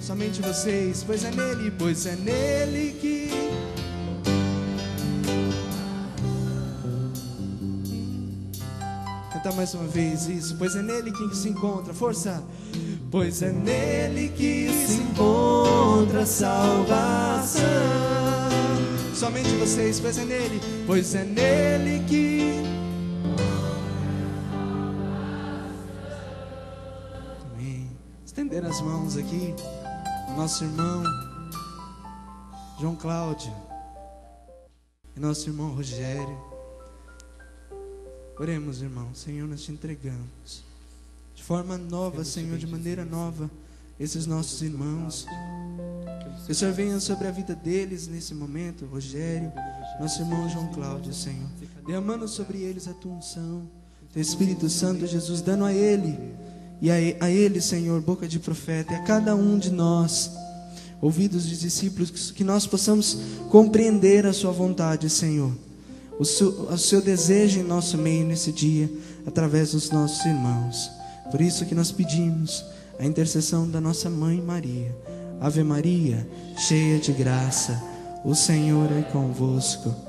somente vocês, pois é nele que cantar mais uma vez isso, pois é nele que se encontra, força, pois é nele que se encontra a salvação, somente vocês, pois é nele que estender as mãos aqui, nosso irmão João Cláudio e nosso irmão Rogério. Oremos, irmão. Senhor, nós te entregamos de forma nova, Senhor, de maneira nova, esses nossos irmãos. Que o Senhor venha sobre a vida deles nesse momento, Rogério, nosso irmão João Cláudio, Senhor, derramando sobre eles a tua unção, teu Espírito Santo, Jesus, dando a ele e a ele, Senhor, boca de profeta, e a cada um de nós, ouvidos de discípulos, que nós possamos compreender a sua vontade, Senhor, o seu desejo em nosso meio nesse dia, através dos nossos irmãos. Por isso que nós pedimos a intercessão da nossa mãe Maria. Ave Maria, cheia de graça, o Senhor é convosco.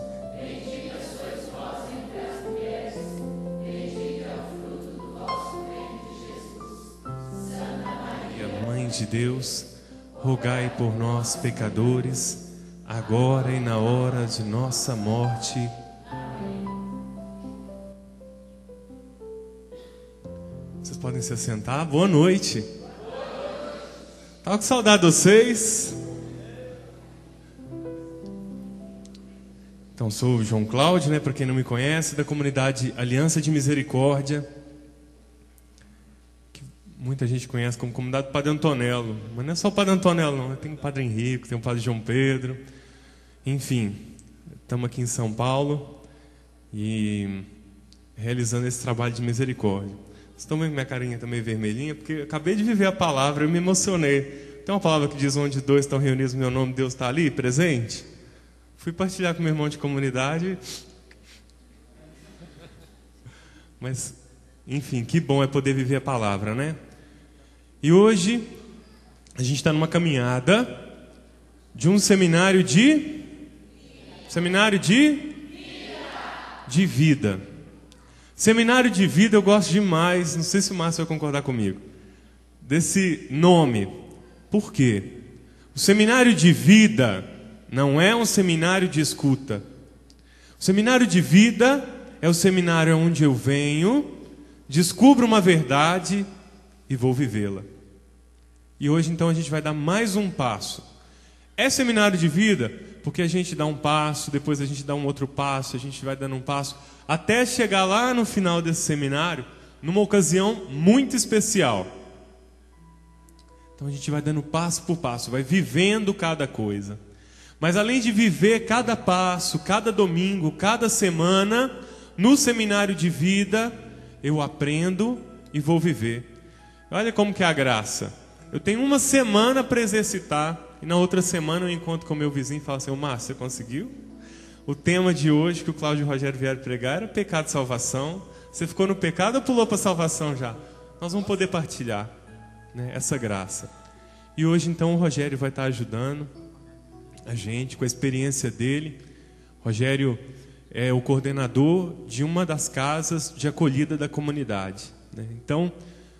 De Deus, rogai por nós, pecadores, agora e na hora de nossa morte. Vocês podem se assentar. Boa noite. Estava com saudade de vocês. Então, sou o João Cláudio, né? Para quem não me conhece, da comunidade Aliança de Misericórdia. Muita gente conhece como comunidade Padre Antonello, mas não é só o Padre Antonello, não. Tem o Padre Henrique, tem o Padre João Pedro. Enfim, estamos aqui em São Paulo e realizando esse trabalho de misericórdia. Vocês estão vendo que minha carinha está meio vermelhinha? Porque eu acabei de viver a palavra, eu me emocionei. Tem uma palavra que diz: onde dois estão reunidos no meu nome, Deus está ali, presente. Fui partilhar com meu irmão de comunidade. Mas, enfim, que bom é poder viver a palavra, né? E hoje a gente está numa caminhada de um seminário de vida. Seminário de vida eu gosto demais, não sei se o Márcio vai concordar comigo, desse nome. Por quê? O seminário de vida não é um seminário de escuta. O seminário de vida é o seminário onde eu venho, descubro uma verdade e vou vivê-la. E hoje então a gente vai dar mais um passo. É seminário de vida porque a gente dá um passo, depois a gente dá um outro passo, a gente vai dando um passo, até chegar lá no final desse seminário, numa ocasião muito especial. Então a gente vai dando passo por passo, vai vivendo cada coisa. Mas além de viver cada passo, cada domingo, cada semana, no seminário de vida, eu aprendo e vou viver. Olha como que é a graça. Eu tenho uma semana para exercitar, e na outra semana eu encontro com o meu vizinho e falo assim: ô Márcio, você conseguiu? O tema de hoje que o Cláudio e o Rogério vieram pregar era pecado e salvação. Você ficou no pecado ou pulou para a salvação já? Nós vamos poder partilhar, né, essa graça. E hoje então o Rogério vai estar ajudando a gente com a experiência dele. Rogério é o coordenador de uma das casas de acolhida da comunidade, né? Então,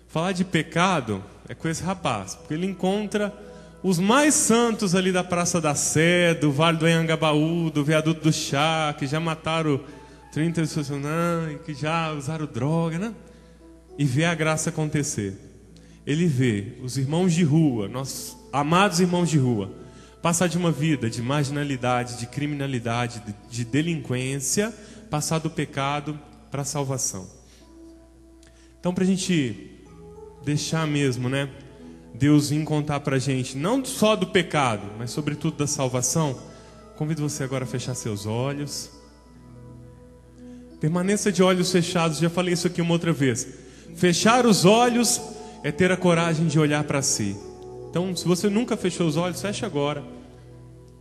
falar de pecado é com esse rapaz, porque ele encontra os mais santos ali da Praça da Sé, do Vale do Anhangabaú, do Viaduto do Chá, que já mataram 30 pessoas, que já usaram droga, né? E vê a graça acontecer. Ele vê os irmãos de rua, nossos amados irmãos de rua, passar de uma vida de marginalidade, de criminalidade, de delinquência, passar do pecado para a salvação. Então, para a gente deixar mesmo, né, Deus vir contar para a gente, não só do pecado, mas sobretudo da salvação, convido você agora a fechar seus olhos. Permaneça de olhos fechados, já falei isso aqui uma outra vez. Fechar os olhos é ter a coragem de olhar para si. Então, se você nunca fechou os olhos, feche agora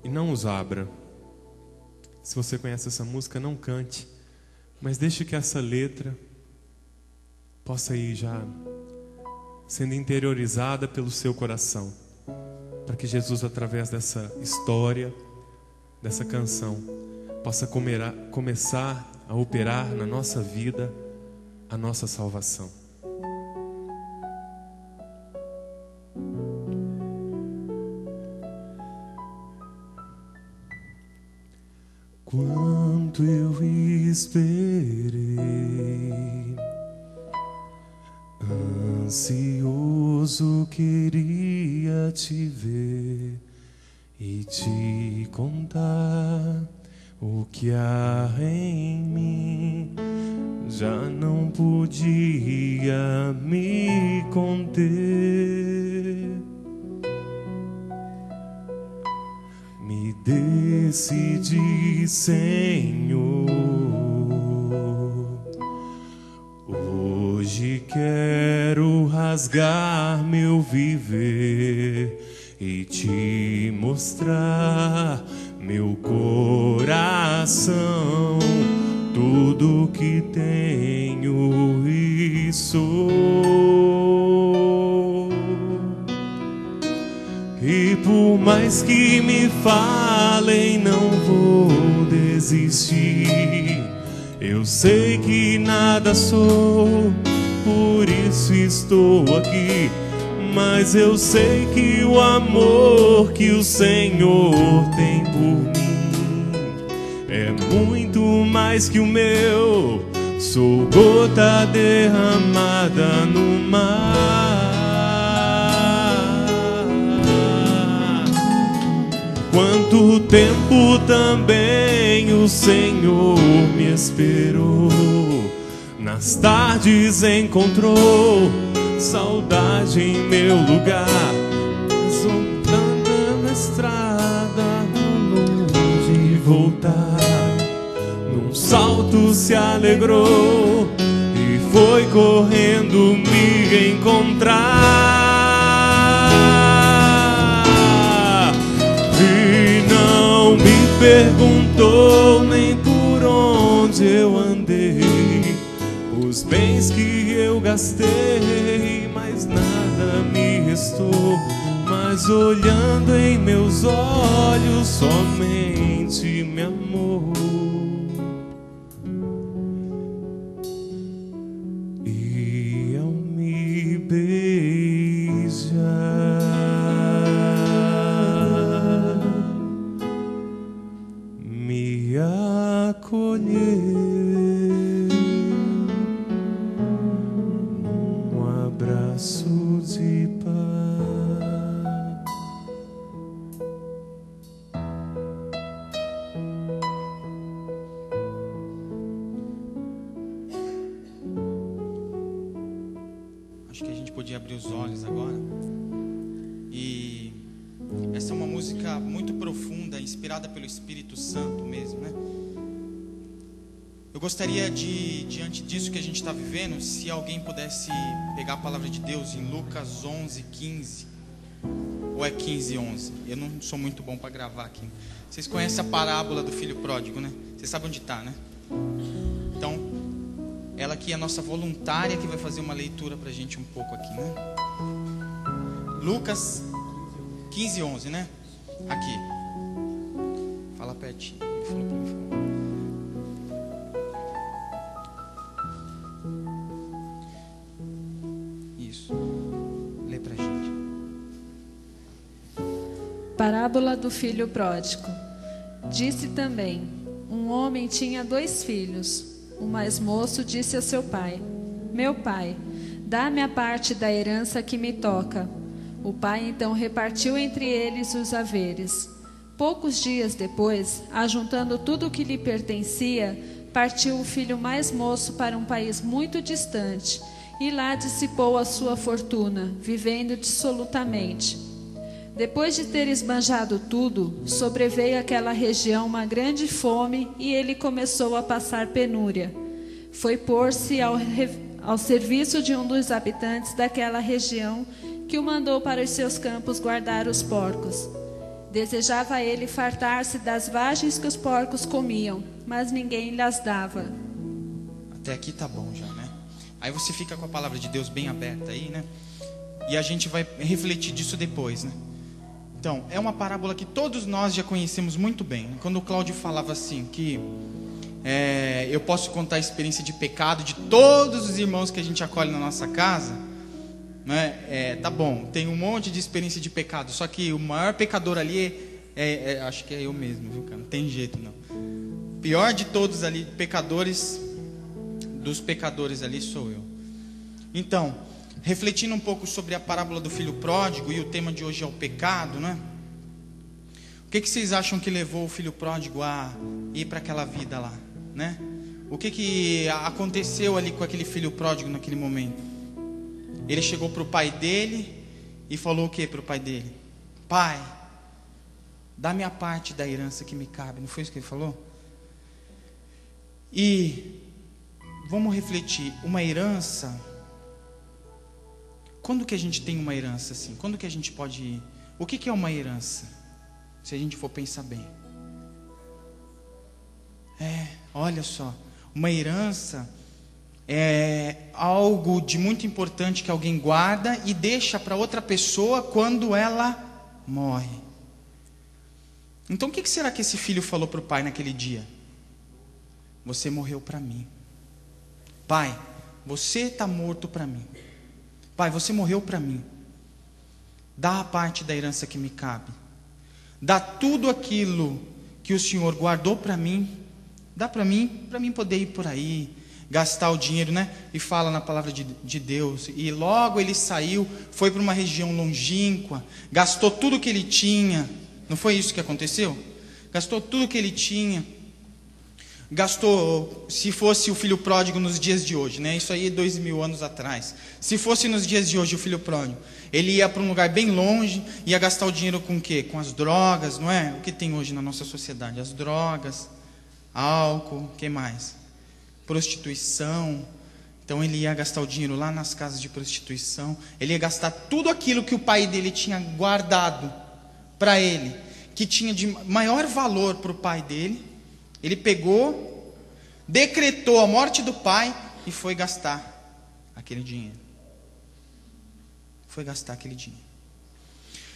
e não os abra. Se você conhece essa música, não cante, mas deixe que essa letra possa ir já sendo interiorizada pelo seu coração. para que Jesus, através dessa história, dessa canção, possa começar a operar na nossa vida a nossa salvação. Quanto eu esperei, ansioso queria te ver e te contar o que há em mim. Já não podia me conter. Me decidi, Senhor, hoje quero rasgar meu viver e te mostrar meu coração, tudo que tenho e sou. E por mais que me falem, não vou desistir. Eu sei que nada sou, por isso estou aqui. Mas eu sei que o amor que o Senhor tem por mim é muito mais que o meu. Sou gota derramada no mar. Quanto tempo também o Senhor me esperou. Nas tardes encontrou saudade em meu lugar, andando na estrada, longe de voltar. Num salto se alegrou e foi correndo me encontrar. E não me perguntou nem por onde eu andei, os bens que eu gastei, mas nada me restou. Mas olhando em meus olhos, somente me amou. E ao me beijar, me acolher, de paz. Acho que a gente podia abrir os olhos agora. E essa é uma música muito profunda, inspirada pelo Espírito Santo mesmo, né? Eu gostaria de, diante disso que a gente está vivendo, se alguém pudesse pegar a palavra de Deus em Lucas 11:15, ou é 15:11. Eu não sou muito bom para gravar aqui. Vocês conhecem a parábola do filho pródigo, né? Vocês sabem onde está, né? Então, ela aqui é a nossa voluntária que vai fazer uma leitura para a gente um pouco aqui, né? Lucas 15:11, né? Aqui. Fala pertinho. Ele falou para mim. Parábola do filho pródigo. Disse também: um homem tinha 2 filhos. O mais moço disse a seu pai: meu pai, dá-me a parte da herança que me toca. O pai então repartiu entre eles os haveres. Poucos dias depois, ajuntando tudo o que lhe pertencia, partiu o filho mais moço para um país muito distante, e lá dissipou a sua fortuna, vivendo dissolutamente. Depois de ter esbanjado tudo, sobreveio àquela região uma grande fome e ele começou a passar penúria. Foi pôr-se ao serviço de um dos habitantes daquela região, que o mandou para os seus campos guardar os porcos. Desejava ele fartar-se das vagens que os porcos comiam, mas ninguém lhes dava. Até aqui tá bom já, né? Aí você fica com a palavra de Deus bem aberta aí, né? E a gente vai refletir disso depois, né? Então, é uma parábola que todos nós já conhecemos muito bem. Quando o Cláudio falava assim, que eu posso contar a experiência de pecado de todos os irmãos que a gente acolhe na nossa casa, né? Tá bom, tem um monte de experiência de pecado, só que o maior pecador ali acho que é eu mesmo, viu, cara? Não tem jeito não. Pior de todos ali, dos pecadores ali sou eu. Então, refletindo um pouco sobre a parábola do filho pródigo, e o tema de hoje é o pecado, né? O que vocês acham que levou o filho pródigo a ir para aquela vida lá, né? O que aconteceu ali com aquele filho pródigo naquele momento? Ele chegou para o pai dele e falou o que para o pai dele? Pai, dá minha parte da herança que me cabe. Não foi isso que ele falou? E vamos refletir, uma herança. Quando que a gente tem uma herança assim? Quando que a gente pode ir? O que é uma herança? Se a gente for pensar bem. Olha só, uma herança é algo de muito importante que alguém guarda e deixa para outra pessoa quando ela morre. Então o que será que esse filho falou para o pai naquele dia? Você morreu para mim. Pai, você está morto para mim. Pai, você morreu para mim. Dá a parte da herança que me cabe. Dá tudo aquilo que o Senhor guardou para mim. Dá para mim poder ir por aí, gastar o dinheiro, né? E fala na palavra de Deus. E logo ele saiu, foi para uma região longínqua, gastou tudo que ele tinha. Não foi isso que aconteceu? Gastou tudo que ele tinha. Gastou, se fosse o filho pródigo nos dias de hoje, né? Isso aí é 2000 anos atrás. Se fosse nos dias de hoje o filho pródigo, ele ia para um lugar bem longe, ia gastar o dinheiro com o quê? Com as drogas, não é? O que tem hoje na nossa sociedade? As drogas, álcool, o que mais? Prostituição. Então ele ia gastar o dinheiro lá nas casas de prostituição. Ele ia gastar tudo aquilo que o pai dele tinha guardado para ele, que tinha de maior valor para o pai dele. Ele pegou, decretou a morte do pai e foi gastar aquele dinheiro. Foi gastar aquele dinheiro.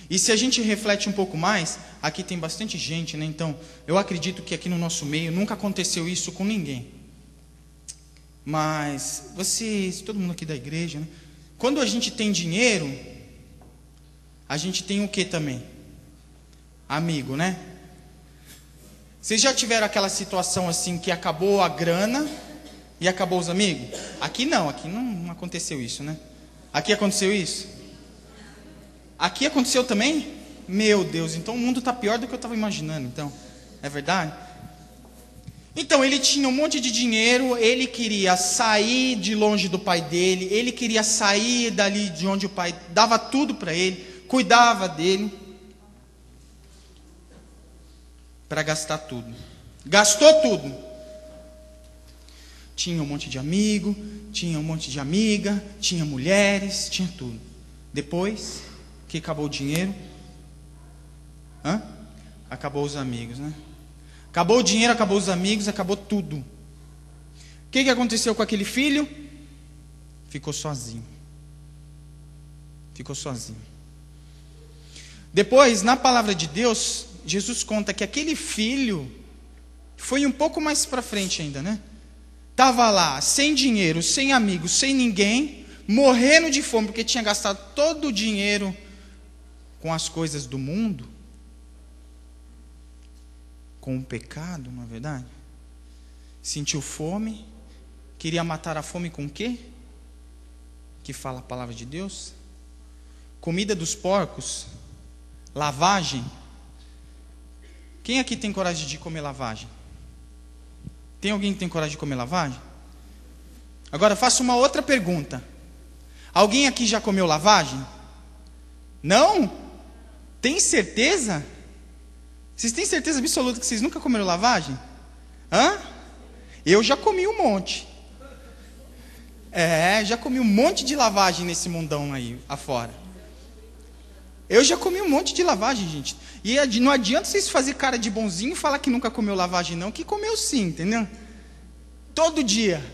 E se a gente reflete um pouco mais, aqui tem bastante gente, né? Então, eu acredito que aqui no nosso meio nunca aconteceu isso com ninguém. Mas vocês, todo mundo aqui da igreja, né? Quando a gente tem dinheiro, a gente tem o que também? Amigo, né? Vocês já tiveram aquela situação assim que acabou a grana e acabou os amigos? Aqui não aconteceu isso, né? Aqui aconteceu isso? Aqui aconteceu também? Meu Deus, então o mundo está pior do que eu estava imaginando, então. É verdade? Então ele tinha um monte de dinheiro, ele queria sair de longe do pai dele, ele queria sair dali de onde o pai dava tudo para ele, cuidava dele. Para gastar tudo. Gastou tudo. Tinha um monte de amigo, tinha um monte de amiga, tinha mulheres, tinha tudo. Depois que acabou o dinheiro, acabou os amigos, né? Acabou o dinheiro, acabou os amigos, acabou tudo. O que aconteceu com aquele filho? Ficou sozinho. Ficou sozinho. Depois, na palavra de Deus, Jesus conta que aquele filho foi um pouco mais para frente ainda, né? Estava lá, sem dinheiro, sem amigos, sem ninguém, morrendo de fome, porque tinha gastado todo o dinheiro com as coisas do mundo, com o pecado, não é verdade? Sentiu fome, queria matar a fome com o quê? Que fala a palavra de Deus? Comida dos porcos, lavagem. Quem aqui tem coragem de comer lavagem? Tem alguém que tem coragem de comer lavagem? Agora faço uma outra pergunta. Alguém aqui já comeu lavagem? Não? Tem certeza? Vocês têm certeza absoluta que vocês nunca comeram lavagem? Eu já comi um monte. Já comi um monte de lavagem nesse mundão aí afora. Eu já comi um monte de lavagem, gente. E não adianta vocês fazerem cara de bonzinho e falar que nunca comeu lavagem, não, que comeu sim, entendeu? Todo dia.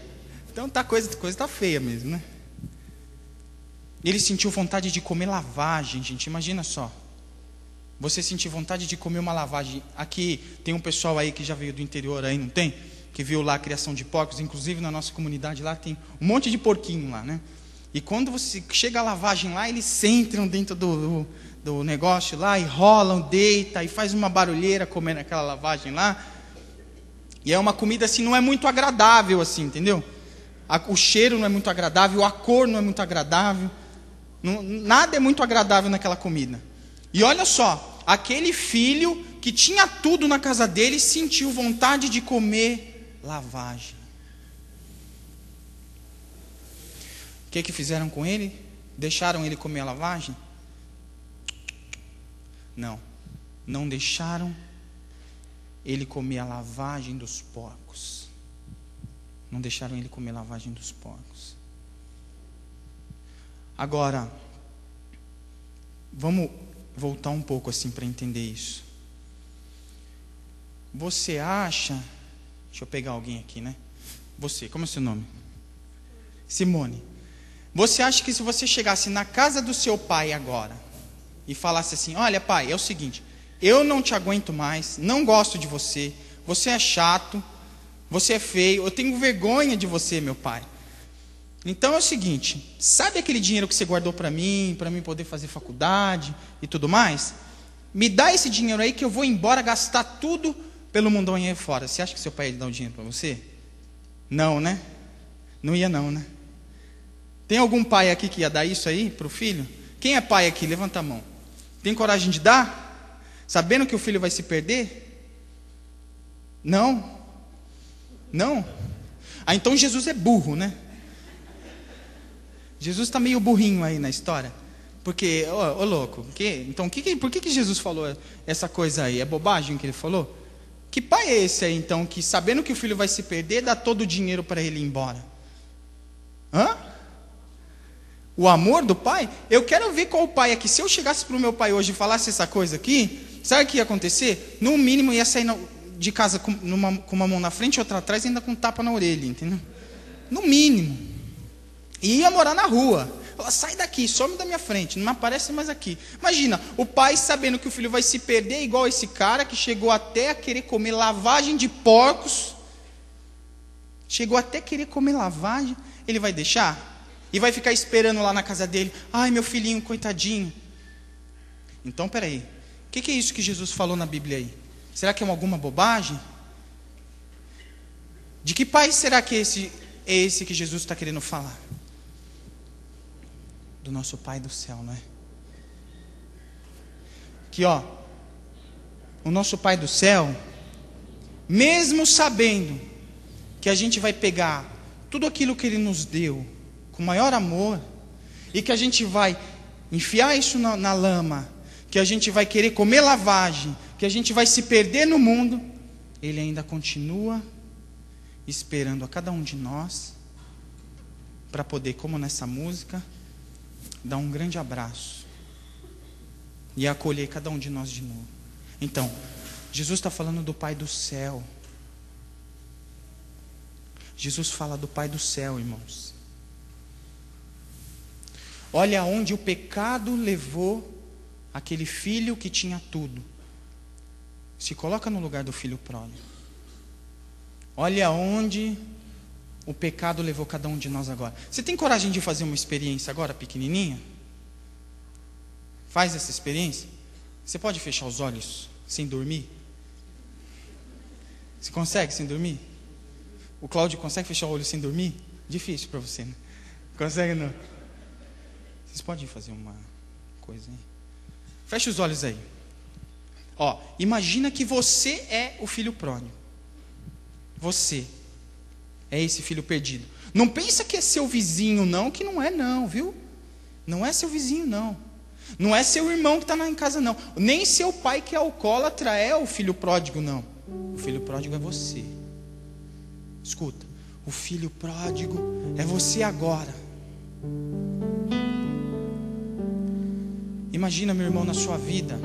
Então a coisa tá feia mesmo, né? Ele sentiu vontade de comer lavagem, gente, imagina só. Você sentir vontade de comer uma lavagem. Aqui tem um pessoal aí que já veio do interior aí, não tem? Que viu lá a criação de porcos. Inclusive na nossa comunidade lá tem um monte de porquinho lá, né? E quando você chega a lavagem lá, eles entram dentro do negócio lá e rolam, deita e faz uma barulheira comendo aquela lavagem lá. E é uma comida assim, não é muito agradável assim, entendeu? O cheiro não é muito agradável, a cor não é muito agradável. Nada é muito agradável naquela comida. E olha só, aquele filho que tinha tudo na casa dele sentiu vontade de comer lavagem. O que fizeram com ele? Deixaram ele comer a lavagem? Não, não deixaram ele comer a lavagem dos porcos. Não deixaram ele comer a lavagem dos porcos. Agora, vamos voltar um pouco assim para entender isso. Você acha... Deixa eu pegar alguém aqui, né? Você, como é o seu nome? Simone. Você acha que se você chegasse na casa do seu pai agora e falasse assim: olha pai, é o seguinte, eu não te aguento mais, não gosto de você, você é chato, você é feio, eu tenho vergonha de você, meu pai. Então é o seguinte, sabe aquele dinheiro que você guardou para mim poder fazer faculdade e tudo mais? Me dá esse dinheiro aí que eu vou embora gastar tudo pelo mundão aí fora. Você acha que seu pai ia dar o dinheiro para você? Não, né? Não ia não, né? Tem algum pai aqui que ia dar isso aí para o filho? Quem é pai aqui? Levanta a mão. Tem coragem de dar? Sabendo que o filho vai se perder? Não? Não? Ah, então Jesus é burro, né? Jesus está meio burrinho aí na história. Porque, ô louco, então por que Jesus falou essa coisa aí? É bobagem que ele falou? Que pai é esse aí então, que sabendo que o filho vai se perder, dá todo o dinheiro para ele ir embora? Hã? O amor do pai? Eu quero ver qual o pai aqui. Se eu chegasse para o meu pai hoje e falasse essa coisa aqui, sabe o que ia acontecer? No mínimo ia sair de casa com uma mão na frente e outra atrás, ainda com um tapa na orelha, entendeu? No mínimo. E ia morar na rua. Sai daqui, some da minha frente, não me aparece mais aqui. Imagina, o pai sabendo que o filho vai se perder, igual esse cara que chegou até a querer comer lavagem de porcos. Chegou até a querer comer lavagem. Ele vai deixar? E vai ficar esperando lá na casa dele. Ai, meu filhinho, coitadinho. Então, peraí. O que é isso que Jesus falou na Bíblia aí? Será que é alguma bobagem? De que pai será que é esse que Jesus está querendo falar? Do nosso Pai do céu, não é? Que o nosso Pai do céu, mesmo sabendo que a gente vai pegar tudo aquilo que Ele nos deu com maior amor, e que a gente vai enfiar isso na lama, que a gente vai querer comer lavagem, que a gente vai se perder no mundo, Ele ainda continua esperando a cada um de nós para poder, como nessa música, dar um grande abraço e acolher cada um de nós de novo. Então, Jesus está falando do Pai do céu. Jesus fala do Pai do céu, irmãos. Olha onde o pecado levou aquele filho que tinha tudo. Se coloca no lugar do filho pródigo. Olha onde o pecado levou cada um de nós agora. Você tem coragem de fazer uma experiência agora, pequenininha? Faz essa experiência. Você pode fechar os olhos sem dormir? Você consegue sem dormir? O Cláudio consegue fechar o olho sem dormir? Difícil para você, né? Consegue não? Vocês podem fazer uma coisa aí? Fecha os olhos aí. Imagina que você é o filho pródigo. Você é esse filho perdido. Não pensa que é seu vizinho não, que não é não, viu? Não é seu vizinho não. Não é seu irmão que está em casa não. Nem seu pai que é alcoólatra é o filho pródigo não. O filho pródigo é você. Escuta, o filho pródigo é você agora. Imagina, meu irmão, na sua vida,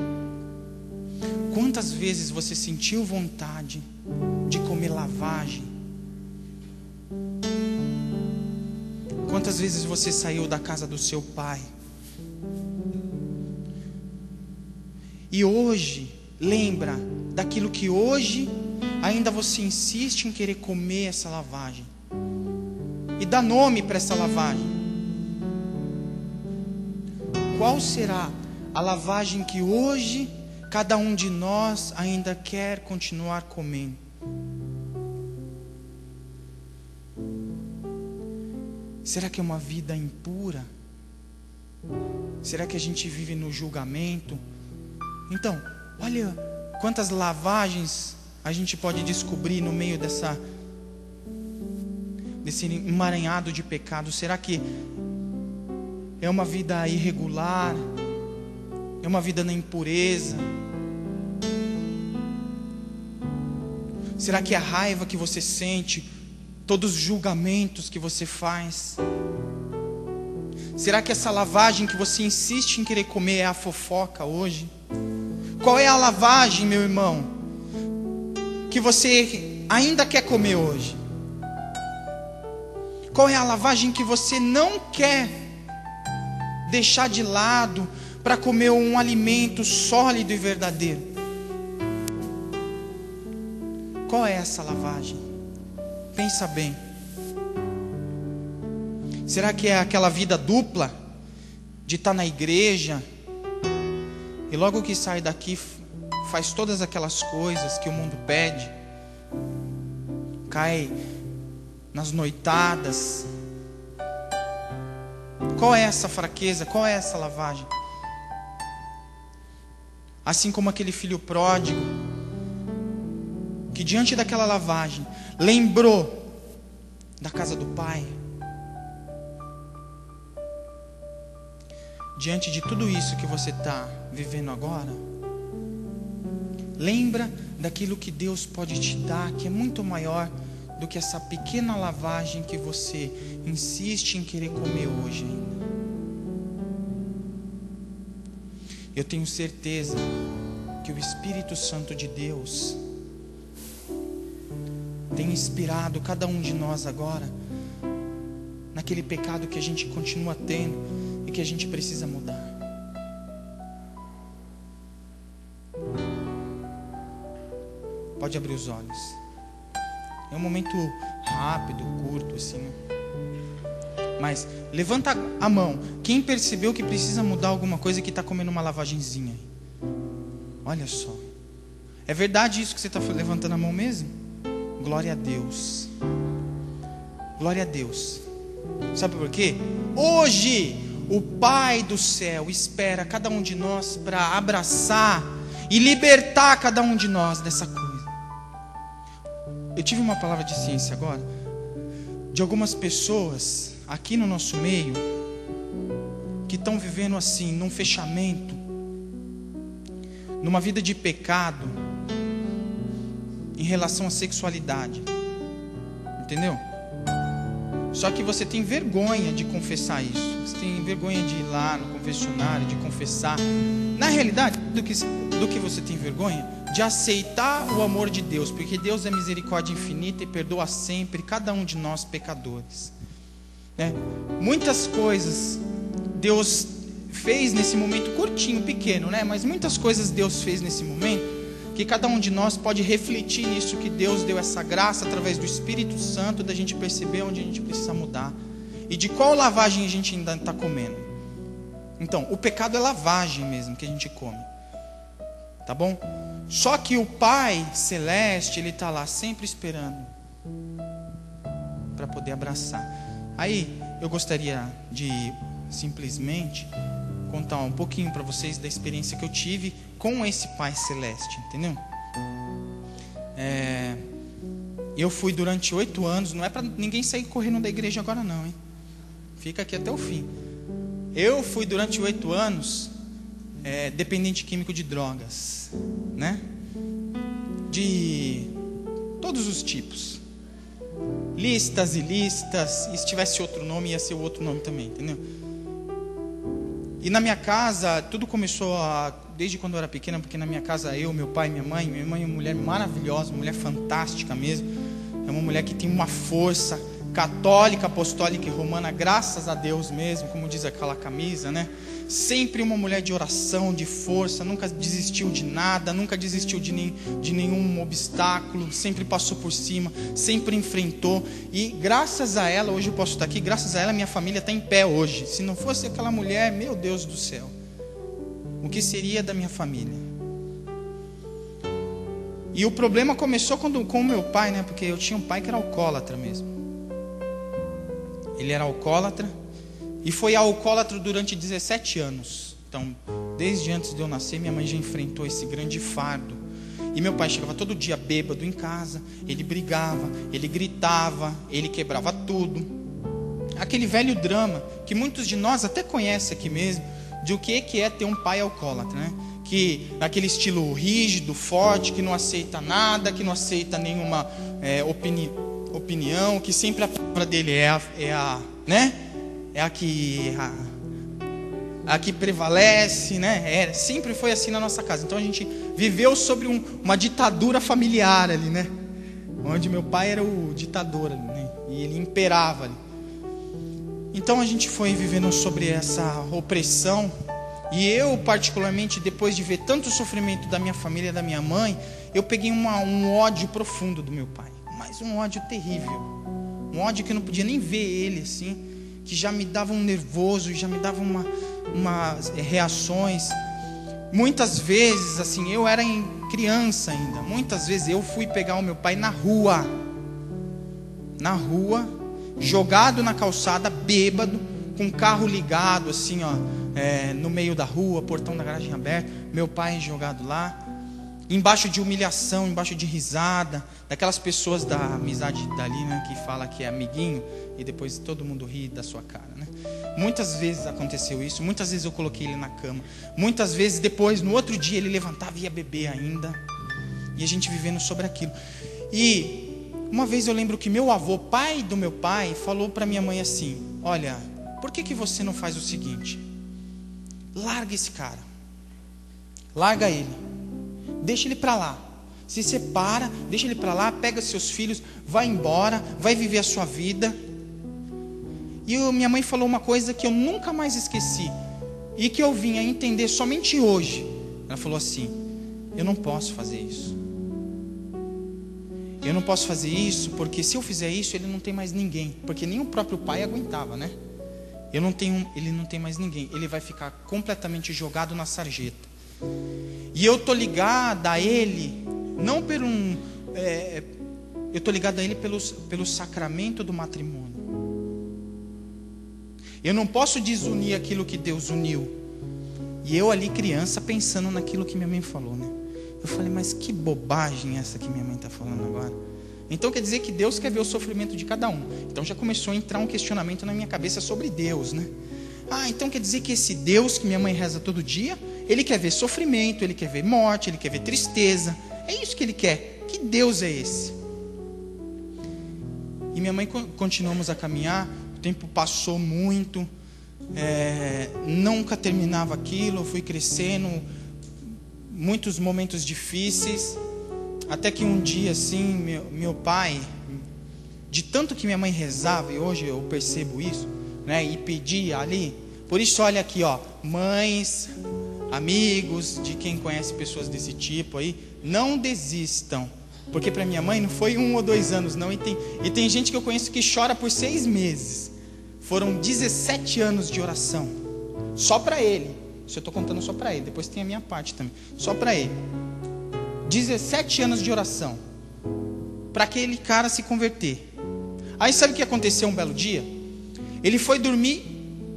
quantas vezes você sentiu vontade de comer lavagem? Quantas vezes você saiu da casa do seu pai E hoje, lembra daquilo que hoje ainda você insiste em querer comer essa lavagem. E dá nome para essa lavagem. Qual será a lavagem que hoje cada um de nós ainda quer continuar comendo? Será que é uma vida impura? Será que a gente vive no julgamento? Então, olha quantas lavagens a gente pode descobrir no meio desse emaranhado de pecado. Será que é uma vida irregular? É uma vida na impureza? Será que é a raiva que você sente, todos os julgamentos que você faz? Será que essa lavagem que você insiste em querer comer é a fofoca hoje? Qual é a lavagem, meu irmão, que você ainda quer comer hoje? Qual é a lavagem que você não quer deixar de lado para comer um alimento sólido e verdadeiro? Qual é essa lavagem? Pensa bem. Será que é aquela vida dupla de estar na igreja e logo que sai daqui faz todas aquelas coisas que o mundo pede, cai nas noitadas? Qual é essa fraqueza? Qual é essa lavagem? Assim como aquele filho pródigo, que diante daquela lavagem lembrou da casa do pai. Diante de tudo isso que você está vivendo agora, lembra daquilo que Deus pode te dar, que é muito maior do que essa pequena lavagem que você insiste em querer comer hoje ainda. Eu tenho certeza que o Espírito Santo de Deus tem inspirado cada um de nós agora naquele pecado que a gente continua tendo e que a gente precisa mudar. Pode abrir os olhos. É um momento rápido, curto assim, né? Mas levanta a mão quem percebeu que precisa mudar alguma coisa, que está comendo uma lavagenzinha. Olha só. É verdade isso que você está levantando a mão mesmo? Glória a Deus. Glória a Deus. Sabe por quê? Hoje o Pai do céu espera cada um de nós para abraçar e libertar cada um de nós dessa coisa. Eu tive uma palavra de ciência agora, de algumas pessoas aqui no nosso meio, que estão vivendo assim, num fechamento, numa vida de pecado, em relação à sexualidade. Entendeu? Só que você tem vergonha de confessar isso. Você tem vergonha de ir lá no confessionário, de confessar. Na realidade, do que você tem vergonha? De aceitar o amor de Deus. Porque Deus é misericórdia infinita e perdoa sempre cada um de nós pecadores, né? Muitas coisas Deus fez nesse momento curtinho, pequeno, né? Mas muitas coisas Deus fez nesse momento, que cada um de nós pode refletir nisso, que Deus deu essa graça através do Espírito Santo, da gente perceber onde a gente precisa mudar e de qual lavagem a gente ainda está comendo. Então, o pecado é lavagem mesmo que a gente come, tá bom? Só que o Pai Celeste, Ele está lá sempre esperando para poder abraçar. Aí, eu gostaria de simplesmente contar um pouquinho para vocês da experiência que eu tive com esse Pai Celeste, entendeu? Eu fui durante 8 anos, não é para ninguém sair correndo da igreja agora não, hein? Fica aqui até o fim. Eu fui durante 8 anos dependente químico de drogas, né? De todos os tipos, listas, ilícitas, e se tivesse outro nome ia ser o outro nome também, entendeu? E na minha casa, tudo começou desde quando eu era pequena, porque na minha casa eu, meu pai, minha mãe é uma mulher maravilhosa, uma mulher fantástica mesmo. É uma mulher que tem uma força católica, apostólica e romana, graças a Deus mesmo, como diz aquela camisa, né? sempre uma mulher de oração, de força, nunca desistiu de nada, nunca desistiu de nenhum obstáculo, sempre passou por cima, sempre enfrentou. E graças a ela, hoje eu posso estar aqui, graças a ela minha família está em pé hoje. Se não fosse aquela mulher, meu Deus do céu, o que seria da minha família? E o problema começou com o meu pai, né? Porque eu tinha um pai que era alcoólatra mesmo. Ele era alcoólatra e foi alcoólatra durante 17 anos. Então, desde antes de eu nascer, minha mãe já enfrentou esse grande fardo. E meu pai chegava todo dia bêbado em casa, ele brigava, ele gritava, ele quebrava tudo. Aquele velho drama que muitos de nós até conhecem aqui mesmo, de o que é ter um pai alcoólatra, né? Que aquele estilo rígido, forte, que não aceita nada, que não aceita nenhuma opinião, que sempre a palavra dele é a que prevalece, né? Sempre foi assim na nossa casa. Então a gente viveu sobre uma ditadura familiar ali, né? Onde meu pai era o ditador ali, né? E ele imperava ali. Então a gente foi vivendo sobre essa opressão. E eu, particularmente, depois de ver tanto sofrimento da minha família e da minha mãe, eu peguei um ódio profundo do meu pai. Mas um ódio terrível. Um ódio que eu não podia nem ver ele, assim. Que já me dava um nervoso, já me dava umas reações. Muitas vezes, assim, eu era criança ainda. Muitas vezes eu fui pegar o meu pai na rua. Na rua, jogado na calçada, bêbado, com o carro ligado, assim, ó. No meio da rua, portão da garagem aberto, meu pai jogado lá, embaixo de humilhação, embaixo de risada, daquelas pessoas da amizade dali, né, que fala que é amiguinho e depois todo mundo ri da sua cara, né? Muitas vezes aconteceu isso, muitas vezes eu coloquei ele na cama, muitas vezes depois, no outro dia, ele levantava e ia beber ainda, e a gente vivendo sobre aquilo. E uma vez eu lembro que meu avô, pai do meu pai, falou para minha mãe assim: olha, por que você não faz o seguinte? Larga esse cara, larga ele, deixa ele para lá, se separa, deixa ele para lá, pega seus filhos, vai embora, vai viver a sua vida. E minha mãe falou uma coisa que eu nunca mais esqueci e que eu vim a entender somente hoje. Ela falou assim: eu não posso fazer isso, eu não posso fazer isso, porque se eu fizer isso ele não tem mais ninguém, porque nem o próprio pai aguentava, né? Ele não tem mais ninguém. Ele vai ficar completamente jogado na sarjeta. E eu tô ligada a ele, não por eu tô ligado a ele pelo sacramento do matrimônio. Eu não posso desunir aquilo que Deus uniu. E eu ali criança pensando naquilo que minha mãe falou, né? Eu falei, mas que bobagem essa que minha mãe está falando agora. Então quer dizer que Deus quer ver o sofrimento de cada um. Então já começou a entrar um questionamento na minha cabeça sobre Deus, né? Então quer dizer que esse Deus que minha mãe reza todo dia, ele quer ver sofrimento, ele quer ver morte, ele quer ver tristeza. É isso que ele quer. Que Deus é esse? E minha mãe, continuamos a caminhar, o tempo passou muito, nunca terminava aquilo, eu fui crescendo, muitos momentos difíceis. Até que um dia assim, meu pai, de tanto que minha mãe rezava, e hoje eu percebo isso, né, e pedia ali, por isso olha aqui, ó, mães, amigos, de quem conhece pessoas desse tipo aí, não desistam, porque para minha mãe não foi 1 ou 2 anos não, e tem gente que eu conheço que chora por 6 meses, foram 17 anos de oração, só para ele, isso eu estou contando só para ele, depois tem a minha parte também, só para ele. 17 anos de oração para aquele cara se converter. Aí sabe o que aconteceu um belo dia? Ele foi dormir,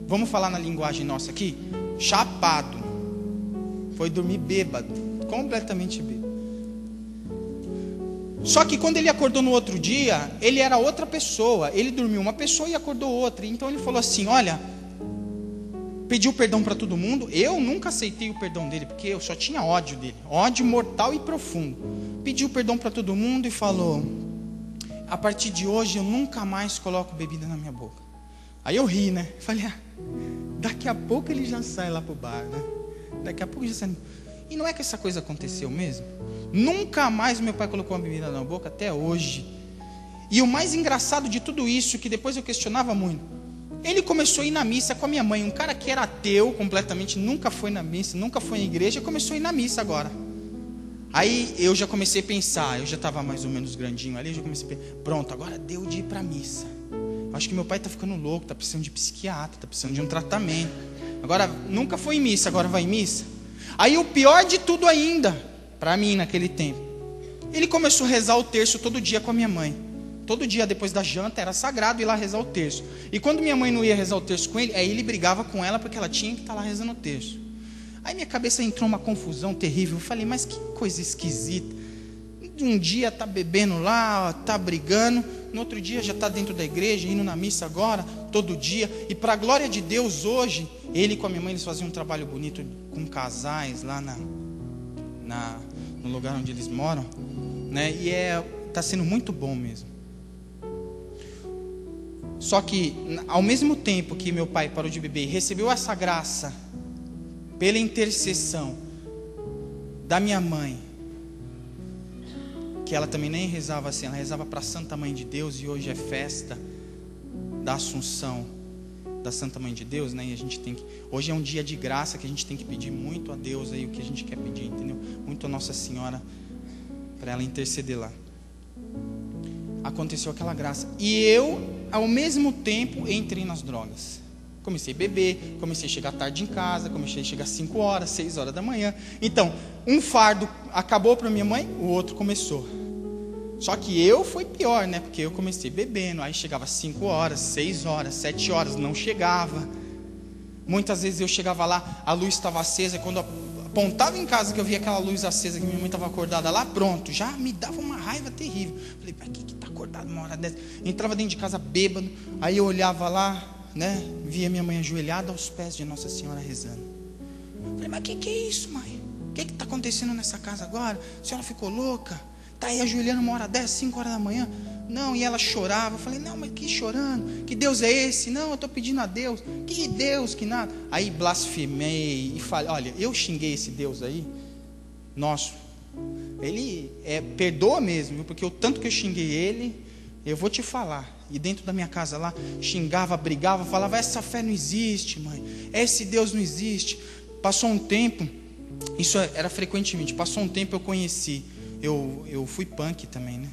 vamos falar na linguagem nossa aqui, chapado. Foi dormir bêbado, completamente bêbado. Só que quando ele acordou no outro dia, ele era outra pessoa. Ele dormiu uma pessoa e acordou outra. Então ele falou assim, olha, pediu perdão para todo mundo. Eu nunca aceitei o perdão dele, porque eu só tinha ódio dele, ódio mortal e profundo. Pediu perdão para todo mundo e falou, a partir de hoje eu nunca mais coloco bebida na minha boca. Aí eu ri, né? Falei, daqui a pouco ele já sai lá pro bar, né? Daqui a pouco já sai. E não é que essa coisa aconteceu mesmo? Nunca mais meu pai colocou uma bebida na boca até hoje. E o mais engraçado de tudo isso, que depois eu questionava muito, Ele começou a ir na missa com a minha mãe. Um cara que era ateu completamente, nunca foi na missa, nunca foi na igreja, começou a ir na missa agora. Aí eu já comecei a pensar, eu já estava mais ou menos grandinho ali, eu já comecei a pensar, pronto, agora deu de ir para a missa. Acho que meu pai está ficando louco, está precisando de psiquiatra, está precisando de um tratamento. Agora, nunca foi em missa, agora vai em missa. Aí o pior de tudo ainda, para mim naquele tempo, ele começou a rezar o terço todo dia com a minha mãe. Todo dia depois da janta era sagrado ir lá rezar o terço. E quando minha mãe não ia rezar o terço com ele, aí ele brigava com ela porque ela tinha que estar lá rezando o terço. Aí minha cabeça entrou uma confusão terrível. Eu falei, mas que coisa esquisita. Um dia tá bebendo lá, tá brigando. No outro dia já está dentro da igreja, indo na missa agora, todo dia. E para a glória de Deus, hoje, ele com a minha mãe, eles faziam um trabalho bonito com casais lá no lugar onde eles moram, né? E está sendo muito bom mesmo. Só que, ao mesmo tempo que meu pai parou de beber e recebeu essa graça, pela intercessão da minha mãe, que ela também nem rezava assim, ela rezava para a Santa Mãe de Deus, e hoje é festa da Assunção da Santa Mãe de Deus, né? E a gente tem que, hoje é um dia de graça que a gente tem que pedir muito a Deus aí o que a gente quer pedir, entendeu? Muito a Nossa Senhora, para ela interceder lá. Aconteceu aquela graça. E eu, ao mesmo tempo, entrei nas drogas. Comecei a beber, comecei a chegar tarde em casa, comecei a chegar 5 horas, 6 horas da manhã. Então, um fardo acabou para minha mãe, o outro começou. Só que eu fui pior, né? Porque eu comecei bebendo, aí chegava 5 horas, 6 horas, 7 horas, não chegava. Muitas vezes eu chegava lá, a luz estava acesa, quando eu apontava em casa que eu via aquela luz acesa, que minha mãe estava acordada lá, pronto, já me dava uma raiva terrível. Falei, mas que está acordado uma hora dessa? Entrava dentro de casa bêbado, aí eu olhava lá, né? Via minha mãe ajoelhada aos pés de Nossa Senhora rezando. Falei, mas que é isso, mãe? O que está acontecendo nessa casa agora? A senhora ficou louca? Está aí ajoelhando uma hora dessa, 5 horas da manhã? Não, e ela chorava. Eu falei, não, mas que chorando? Que Deus é esse? Não, eu estou pedindo a Deus. Que Deus, que nada. Aí blasfemei e falei, olha, eu xinguei esse Deus aí, nosso, ele perdoa mesmo, viu? Porque o tanto que eu xinguei ele, eu vou te falar. E dentro da minha casa lá, xingava, brigava, falava, essa fé não existe, mãe. Esse Deus não existe. Passou um tempo, isso era frequentemente, passou um tempo eu conheci, eu fui punk também, né?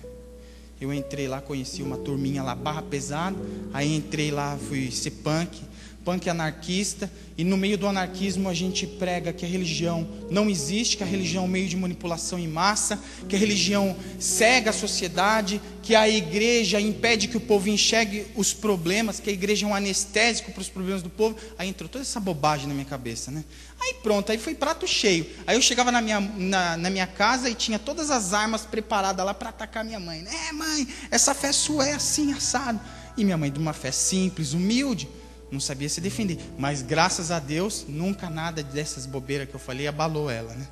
Eu entrei lá, conheci uma turminha lá, barra pesada. Aí entrei lá, fui ser punk anarquista. E no meio do anarquismo a gente prega que a religião não existe, que a religião é um meio de manipulação em massa, que a religião cega a sociedade, que a igreja impede que o povo enxergue os problemas, que a igreja é um anestésico para os problemas do povo. Aí entrou toda essa bobagem na minha cabeça, né? Aí pronto, aí foi prato cheio. Aí eu chegava na minha casa e tinha todas as armas preparadas lá para atacar minha mãe. Mãe, essa fé sua é assim, assado. E minha mãe, de uma fé simples, humilde, não sabia se defender, mas graças a Deus nunca nada dessas bobeiras que eu falei abalou ela, né?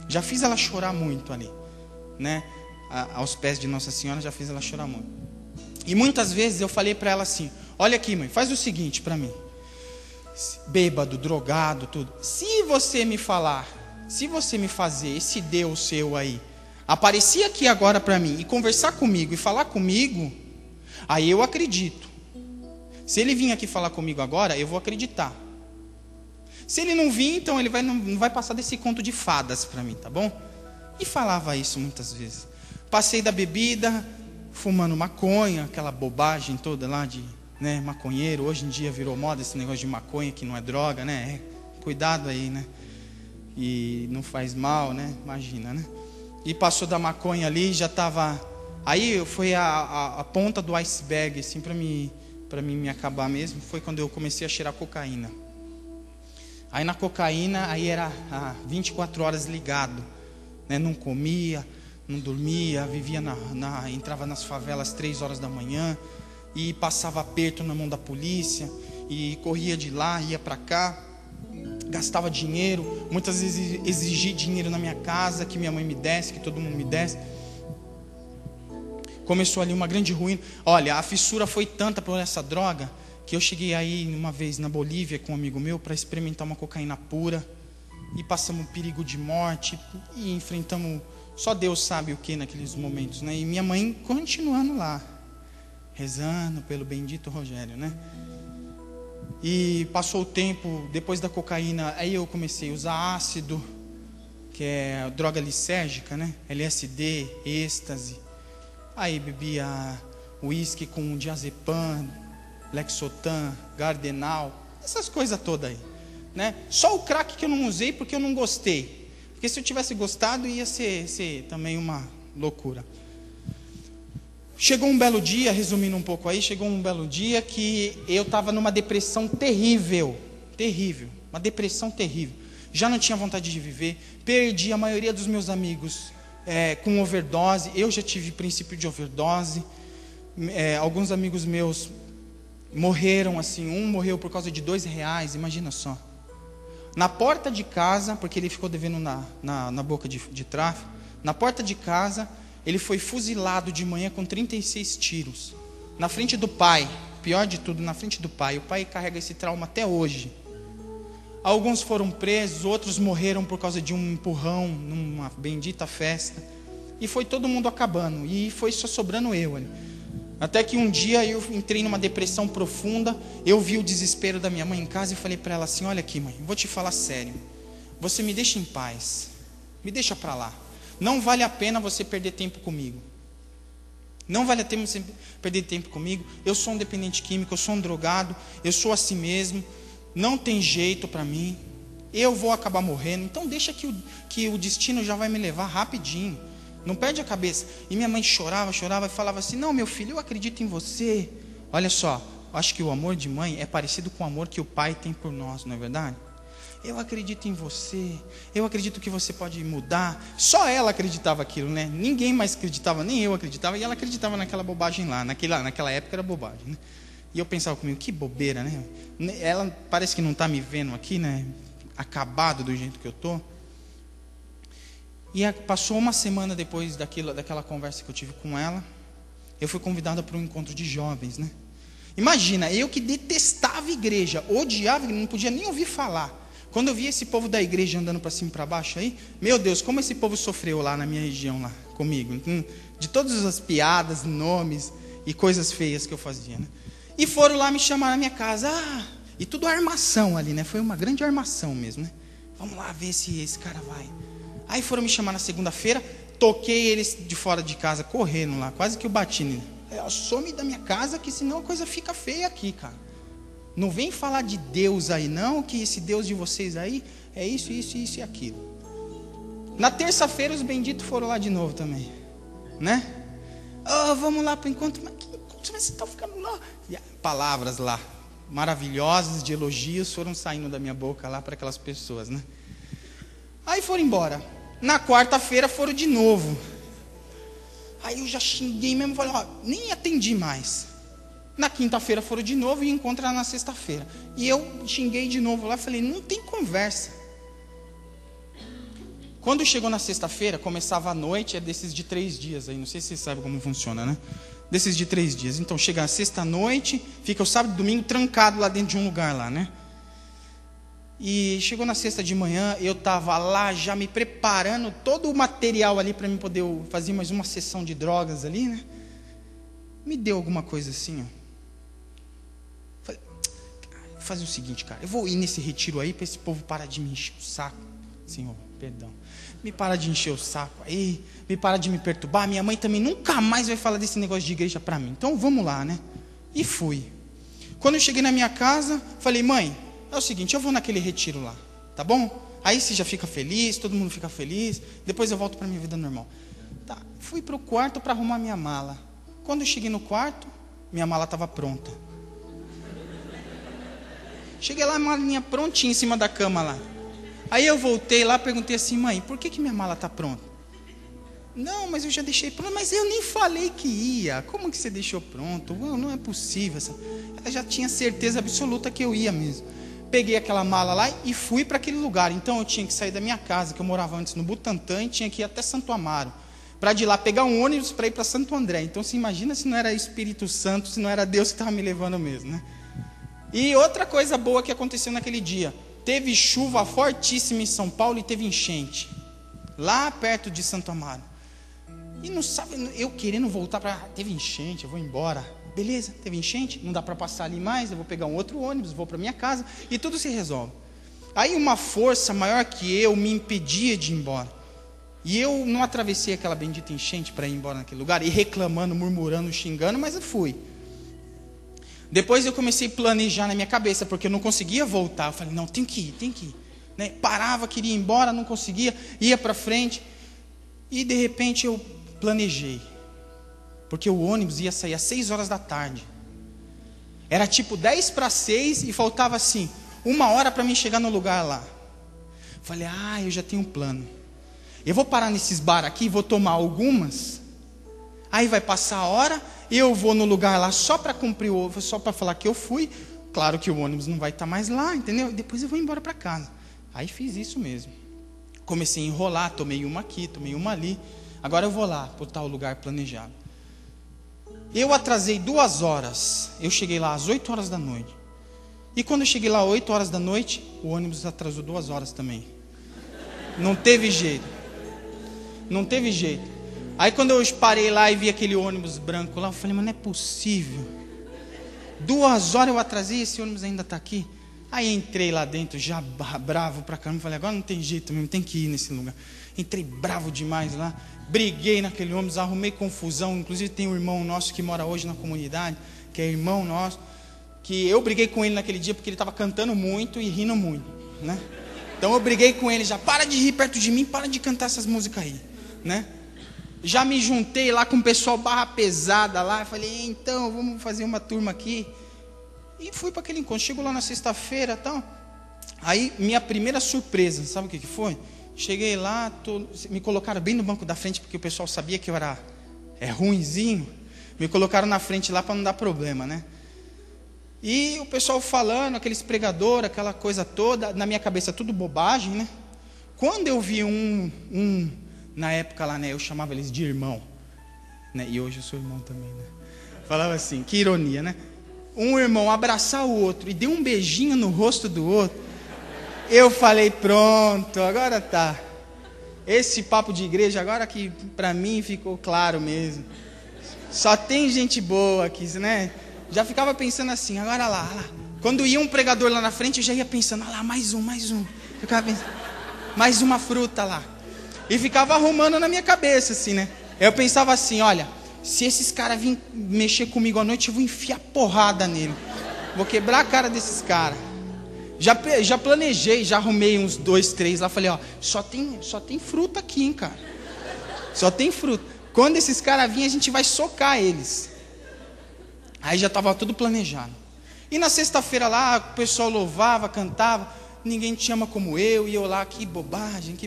Já fiz ela chorar muito ali, né? Aos pés de Nossa Senhora, já fiz ela chorar muito. E muitas vezes eu falei para ela assim, olha aqui, mãe, faz o seguinte para mim, bêbado, drogado, tudo, se você me falar, se você me fazer esse Deus seu aí aparecer aqui agora para mim e conversar comigo e falar comigo, aí eu acredito. Se ele vir aqui falar comigo agora, eu vou acreditar. Se ele não vir, então ele não vai passar desse conto de fadas para mim, tá bom? E falava isso muitas vezes. Passei da bebida, fumando maconha, aquela bobagem toda lá de, né, maconheiro. Hoje em dia virou moda esse negócio de maconha, que não é droga, né? Cuidado aí, né? E não faz mal, né? Imagina, né? E passou da maconha ali, já estava... Aí foi a ponta do iceberg, assim, para mim me acabar mesmo, foi quando eu comecei a cheirar cocaína. Aí na cocaína, aí era 24 horas ligado, né? Não comia, não dormia, vivia entrava nas favelas 3 horas da manhã, e passava aperto na mão da polícia, e corria de lá, ia para cá, gastava dinheiro, muitas vezes exigi dinheiro na minha casa, que minha mãe me desse, que todo mundo me desse. Começou ali uma grande ruína. Olha, a fissura foi tanta por essa droga que eu cheguei aí uma vez na Bolívia com um amigo meu para experimentar uma cocaína pura e passamos perigo de morte e enfrentamos, só Deus sabe o que naqueles momentos, né? E minha mãe continuando lá, rezando pelo bendito Rogério, né? E passou o tempo, depois da cocaína, aí eu comecei a usar ácido, que é droga lisérgica, né? LSD, êxtase. Aí bebia uísque com diazepam, Lexotan, Gardenal, essas coisas todas aí, né? Só o crack que eu não usei porque eu não gostei. Porque se eu tivesse gostado ia ser também uma loucura. Chegou um belo dia, resumindo um pouco aí, chegou um belo dia que eu estava numa depressão terrível, uma depressão terrível. Já não tinha vontade de viver, perdi a maioria dos meus amigos com overdose, eu já tive princípio de overdose, alguns amigos meus morreram assim, um morreu por causa de R$2, imagina só. Na porta de casa, porque ele ficou devendo na boca de tráfico, na porta de casa, ele foi fuzilado de manhã com 36 tiros. Na frente do pai, pior de tudo, na frente do pai. O pai carrega esse trauma até hoje. Alguns foram presos, outros morreram por causa de um empurrão numa bendita festa. E foi todo mundo acabando, e foi só sobrando eu ali. Até que um dia eu entrei numa depressão profunda, eu vi o desespero da minha mãe em casa e falei para ela assim: olha aqui, mãe, vou te falar sério. Você me deixa em paz, me deixa para lá. Não vale a pena você perder tempo comigo. Não vale a pena você perder tempo comigo. Eu sou um dependente químico, eu sou um drogado, eu sou assim mesmo. Não tem jeito para mim. Eu vou acabar morrendo. Então deixa que o destino já vai me levar rapidinho. Não perde a cabeça. E minha mãe chorava e falava assim: não, meu filho, eu acredito em você. Olha só, acho que o amor de mãe é parecido com o amor que o pai tem por nós, não é verdade? Eu acredito em você, eu acredito que você pode mudar. Só ela acreditava aquilo, né? Ninguém mais acreditava, nem eu acreditava. E ela acreditava naquela bobagem lá, naquela época era bobagem, né? E eu pensava comigo, que bobeira, né? Ela parece que não está me vendo aqui, né? Acabado do jeito que eu estou. E passou uma semana depois daquela conversa que eu tive com ela, eu fui convidado para um encontro de jovens, né? Imagina, eu que detestava a igreja, odiava, não podia nem ouvir falar. Quando eu vi esse povo da igreja andando para cima e para baixo aí, meu Deus, como esse povo sofreu lá na minha região, lá comigo, de todas as piadas, nomes e coisas feias que eu fazia, né? E foram lá me chamar na minha casa, e tudo armação ali, né? Foi uma grande armação mesmo, né? Vamos lá ver se esse cara vai. Aí foram me chamar na segunda-feira, toquei eles de fora de casa, correndo lá, quase que eu bati nele. Some da minha casa, que senão a coisa fica feia aqui, cara. Não vem falar de Deus aí não, que esse Deus de vocês aí é isso, isso, isso e aquilo. Na terça-feira os benditos foram lá de novo também, né? Vamos lá para o encontro, mas que encontro vocês estão ficando lá? E palavras lá, maravilhosas de elogios foram saindo da minha boca lá para aquelas pessoas, né? Aí foram embora. Na quarta-feira foram de novo. Aí eu já xinguei mesmo, falei, nem atendi mais. Na quinta-feira foram de novo e encontraram na sexta-feira. E eu xinguei de novo lá, falei, não tem conversa. Quando chegou na sexta-feira, começava a noite, é desses de 3 dias aí, não sei se vocês sabem como funciona, né? Desses de 3 dias. Então chega a sexta-noite, fica o sábado e domingo trancado lá dentro de um lugar lá, né? E chegou na sexta de manhã, eu estava lá já me preparando todo o material ali para mim poder fazer mais uma sessão de drogas ali, né? Me deu alguma coisa assim, ó. Falei, vou fazer o seguinte, cara, eu vou ir nesse retiro aí para esse povo parar de me encher o saco. Senhor, perdão. Me para de encher o saco aí, me para de me perturbar. Minha mãe também nunca mais vai falar desse negócio de igreja para mim. Então vamos lá, né? E fui. Quando eu cheguei na minha casa, falei, mãe, é o seguinte, eu vou naquele retiro lá, tá bom? Aí você já fica feliz, todo mundo fica feliz, depois eu volto para minha vida normal. Tá, fui para o quarto para arrumar minha mala. Quando eu cheguei no quarto, minha mala estava pronta. Cheguei lá, a malinha prontinha em cima da cama lá. Aí eu voltei lá, perguntei assim, mãe, por que minha mala está pronta? Não, mas eu já deixei pronto, mas eu nem falei que ia. Como que você deixou pronto? Não é possível. Ela já tinha certeza absoluta que eu ia mesmo. Peguei aquela mala lá e fui para aquele lugar. Então eu tinha que sair da minha casa, que eu morava antes no Butantã, e tinha que ir até Santo Amaro, para de lá pegar um ônibus para ir para Santo André. Então você imagina se não era Espírito Santo, se não era Deus que estava me levando mesmo, né? E outra coisa boa que aconteceu naquele dia, teve chuva fortíssima em São Paulo e teve enchente, lá perto de Santo Amaro. E não sabe, eu querendo voltar para... Teve enchente, eu vou embora. beleza, teve enchente, não dá para passar ali mais, eu vou pegar um outro ônibus, vou para minha casa e tudo se resolve. Aí uma força maior que eu me impedia de ir embora. E eu não atravessei aquela bendita enchente para ir embora naquele lugar, e reclamando, murmurando, xingando, mas eu fui. Depois eu comecei a planejar na minha cabeça, porque eu não conseguia voltar. Eu falei, não, tem que ir. Né? Parava, queria ir embora, não conseguia, ia para frente. E de repente eu planejei. Porque o ônibus ia sair às 6 horas da tarde. Era tipo 10 para 6 e faltava assim, 1 hora para mim chegar no lugar lá. Falei, eu já tenho um plano. Eu vou parar nesses bar aqui, vou tomar algumas. Aí vai passar a hora, eu vou no lugar lá só para cumprir o ovo, só para falar que eu fui. Claro que o ônibus não vai estar mais lá, entendeu? Depois eu vou embora para casa. Aí fiz isso mesmo. Comecei a enrolar, tomei uma aqui, tomei uma ali. Agora eu vou lá, para o tal lugar planejado. Eu atrasei 2 horas. Eu cheguei lá às 8 horas da noite. E quando eu cheguei lá às 8 horas da noite, o ônibus atrasou 2 horas também. Não teve jeito. Aí quando eu parei lá e vi aquele ônibus branco lá, eu falei, mas não é possível. 2 horas eu atrasei e esse ônibus ainda está aqui. Aí entrei lá dentro, já bravo pra caramba. Falei, agora não tem jeito mesmo, tem que ir nesse lugar. Entrei bravo demais lá. Briguei naquele ônibus, arrumei confusão. Inclusive tem um irmão nosso que mora hoje na comunidade, que é irmão nosso, que eu briguei com ele naquele dia porque ele estava cantando muito e rindo muito, né? Então eu briguei com ele já, para de rir perto de mim, para de cantar essas músicas aí, né? Já me juntei lá com o pessoal barra pesada lá, falei, então vamos fazer uma turma aqui. E fui para aquele encontro. Chegou lá na sexta-feira e tal. Aí minha primeira surpresa, sabe o que foi? Cheguei lá, me colocaram bem no banco da frente, porque o pessoal sabia que eu era ruinzinho. Me colocaram na frente lá para não dar problema, né? E o pessoal falando, aqueles pregadores, aquela coisa toda, na minha cabeça tudo bobagem, né? Quando eu vi na época lá, né, eu chamava eles de irmão, né? E hoje eu sou irmão também, né? Falava assim, que ironia, né? Um irmão abraçar o outro e deu um beijinho no rosto do outro. Eu falei, pronto, agora tá. Esse papo de igreja agora que para mim ficou claro mesmo. Só tem gente boa aqui, né? Já ficava pensando assim, agora lá. Quando ia um pregador lá na frente, eu já ia pensando, lá, mais um. Ficava pensando, mais uma fruta lá. E ficava arrumando na minha cabeça, assim, né? Eu pensava assim, olha, se esses caras virem mexer comigo à noite, eu vou enfiar porrada nele. Vou quebrar a cara desses caras. Já planejei, já arrumei uns 2, 3 lá. Falei, ó, só tem fruta aqui, hein, cara. Só tem fruta. Quando esses caras virem, a gente vai socar eles. Aí já estava tudo planejado. E na sexta-feira lá, o pessoal louvava, cantava. Ninguém te ama como eu. E eu lá, que bobagem.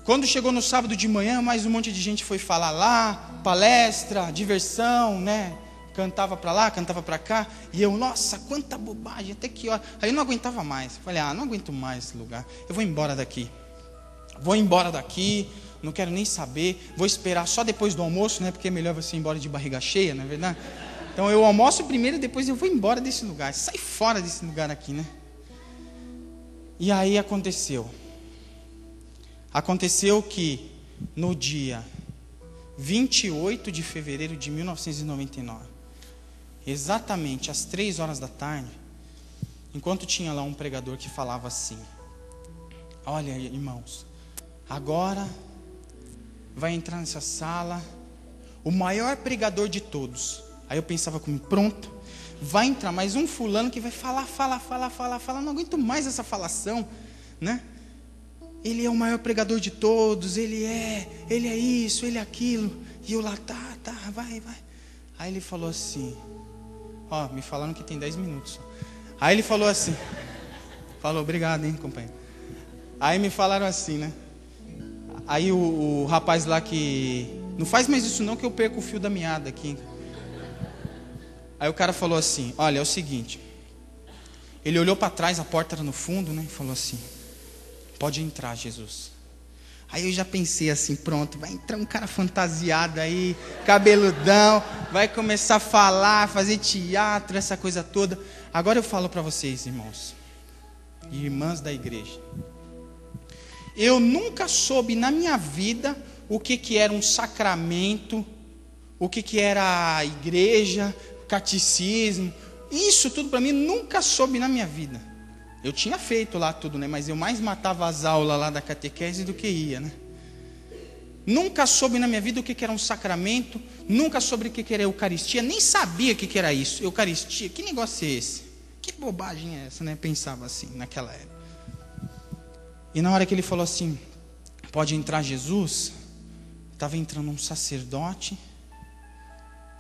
Quando chegou no sábado de manhã, mais um monte de gente foi falar lá. Palestra, diversão, né? Cantava para lá, cantava para cá. E eu, nossa, quanta bobagem, até que hora. Aí eu não aguentava mais. Falei, não aguento mais esse lugar. Eu vou embora daqui. Não quero nem saber. Vou esperar só depois do almoço, né? Porque é melhor você ir embora de barriga cheia, não é verdade? Então eu almoço primeiro e depois eu vou embora desse lugar. Sai fora desse lugar aqui, né? E aí aconteceu. Aconteceu que no dia 28 de fevereiro de 1999, exatamente às 3 horas da tarde, enquanto tinha lá um pregador que falava assim, olha irmãos, agora vai entrar nessa sala o maior pregador de todos. Aí eu pensava comigo, pronto, vai entrar mais um fulano que vai falar, não aguento mais essa falação, né? Ele é o maior pregador de todos, ele é isso, ele é aquilo. E eu lá, tá, vai. Aí ele falou assim, me falaram que tem 10 minutos só. Aí ele falou assim, obrigado, hein, companheiro. Aí me falaram assim, né? Aí o rapaz lá que, não faz mais isso não que eu perco o fio da meada aqui. Aí o cara falou assim, olha, é o seguinte. Ele olhou para trás, a porta era no fundo, né? E falou assim, pode entrar, Jesus. Aí eu já pensei assim, pronto, vai entrar um cara fantasiado aí, cabeludão, vai começar a falar, fazer teatro, essa coisa toda. Agora eu falo para vocês, irmãos e irmãs da igreja. Eu nunca soube na minha vida o que era um sacramento o que era a igreja, catecismo. Isso tudo para mim nunca soube na minha vida. Eu tinha feito lá tudo, né? Mas eu mais matava as aulas lá da catequese do que ia, né? Nunca soube na minha vida o que era um sacramento. Nunca soube o que era Eucaristia. Nem sabia o que era isso. Eucaristia, que negócio é esse? Que bobagem é essa, né? Pensava assim naquela época. E na hora que ele falou assim, pode entrar Jesus, estava entrando um sacerdote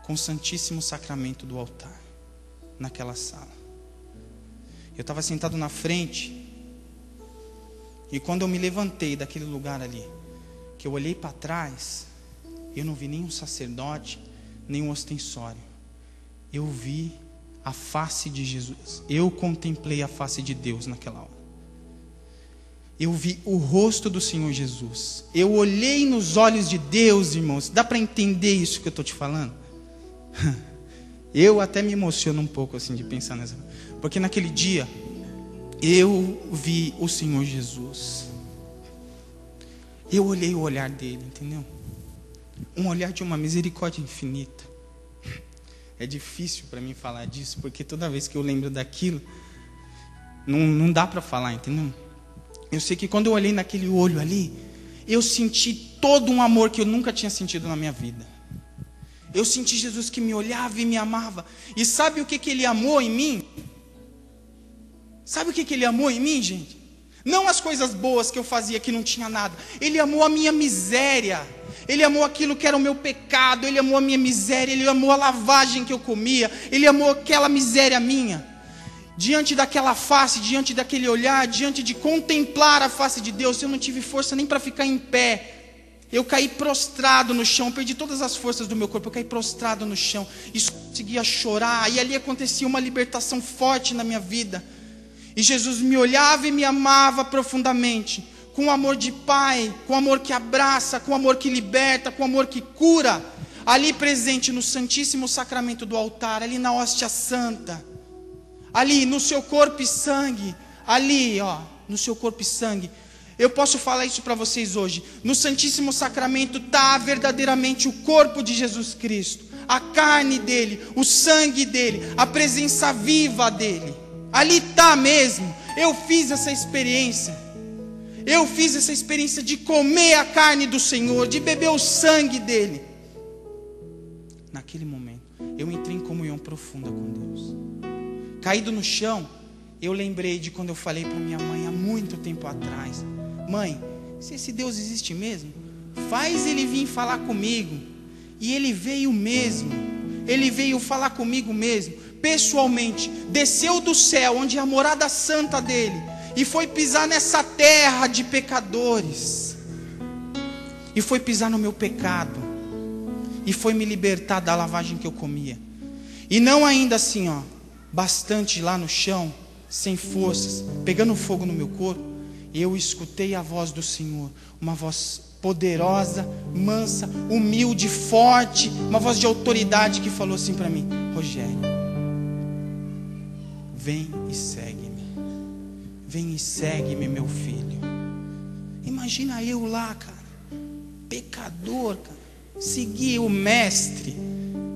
com o Santíssimo Sacramento do altar, naquela sala. Eu estava sentado na frente, e quando eu me levantei daquele lugar ali, que eu olhei para trás, eu não vi nenhum sacerdote, nenhum ostensório. Eu vi a face de Jesus. Eu contemplei a face de Deus naquela hora. Eu vi o rosto do Senhor Jesus. Eu olhei nos olhos de Deus, irmãos. Dá para entender isso que eu estou te falando? Eu até me emociono um pouco assim de pensar nessa. Porque naquele dia eu vi o Senhor Jesus. Eu olhei o olhar dele, entendeu? Um olhar de uma misericórdia infinita. É difícil para mim falar disso, porque toda vez que eu lembro daquilo, não dá para falar, entendeu? Eu sei que quando eu olhei naquele olho ali, eu senti todo um amor que eu nunca tinha sentido na minha vida. Eu senti Jesus que me olhava e me amava. E sabe o que ele amou em mim? Sabe o que ele amou em mim, gente? Não as coisas boas que eu fazia que não tinha nada. Ele amou a minha miséria. Ele amou aquilo que era o meu pecado. Ele amou a minha miséria. Ele amou a lavagem que eu comia. Ele amou aquela miséria minha. Diante daquela face, diante daquele olhar, diante de contemplar a face de Deus, eu não tive força nem para ficar em pé. Eu caí prostrado no chão, perdi todas as forças do meu corpo, eu caí prostrado no chão, e conseguia chorar, e ali acontecia uma libertação forte na minha vida. E Jesus me olhava e me amava profundamente, com amor de pai, com amor que abraça, com amor que liberta, com amor que cura, ali presente no Santíssimo Sacramento do altar, ali na hóstia santa, ali no seu corpo e sangue, ali ó, no seu corpo e sangue. Eu posso falar isso para vocês hoje. No Santíssimo Sacramento está verdadeiramente o corpo de Jesus Cristo, a carne dele, o sangue dele, a presença viva dele. Ali está mesmo. Eu fiz essa experiência. Eu fiz essa experiência de comer a carne do Senhor, de beber o sangue dele. Naquele momento, eu entrei em comunhão profunda com Deus. Caído no chão, eu lembrei de quando eu falei para minha mãe há muito tempo atrás: mãe, se esse Deus existe mesmo, faz ele vir falar comigo. E ele veio mesmo. Ele veio falar comigo mesmo, pessoalmente. Desceu do céu, onde é a morada santa dele, e foi pisar nessa terra de pecadores. E foi pisar no meu pecado. E foi me libertar da lavagem que eu comia. E não ainda assim, ó, bastante lá no chão, sem forças, pegando fogo no meu corpo, eu escutei a voz do Senhor, uma voz poderosa, mansa, humilde, forte, uma voz de autoridade que falou assim para mim: Rogério, vem e segue-me. Vem e segue-me, meu filho. Imagina eu lá, cara, pecador, cara, seguir o mestre.